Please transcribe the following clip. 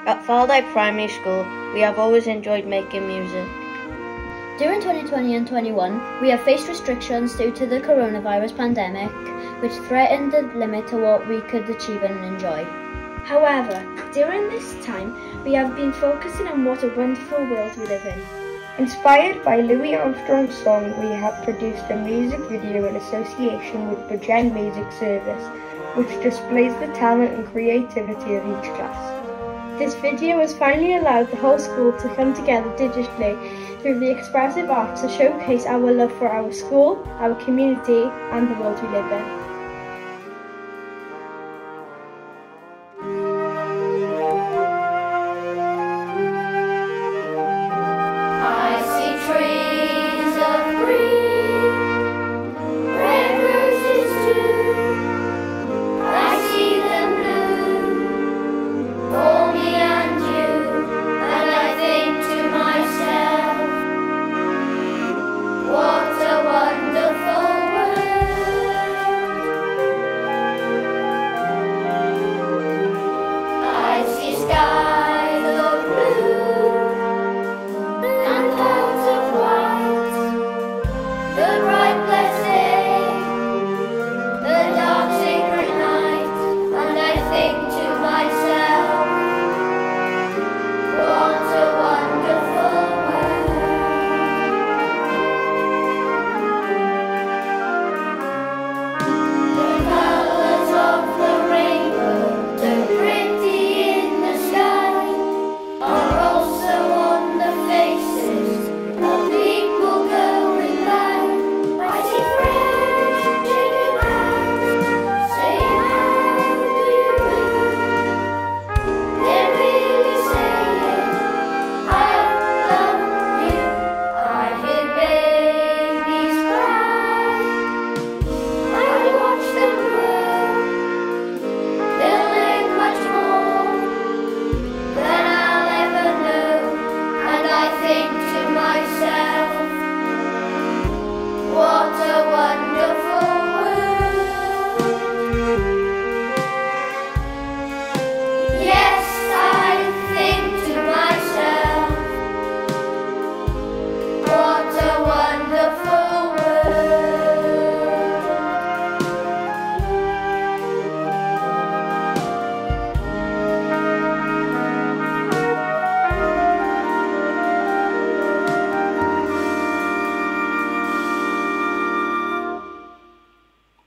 At Ffaldau Primary School, we have always enjoyed making music. During 2020 and 21, we have faced restrictions due to the coronavirus pandemic, which threatened the limit to what we could achieve and enjoy. However, during this time, we have been focusing on what a wonderful world we live in. Inspired by Louis Armstrong's song, we have produced a music video in association with the Gen Music Service, which displays the talent and creativity of each class. This video has finally allowed the whole school to come together digitally through the expressive arts to showcase our love for our school, our community, and the world we live in.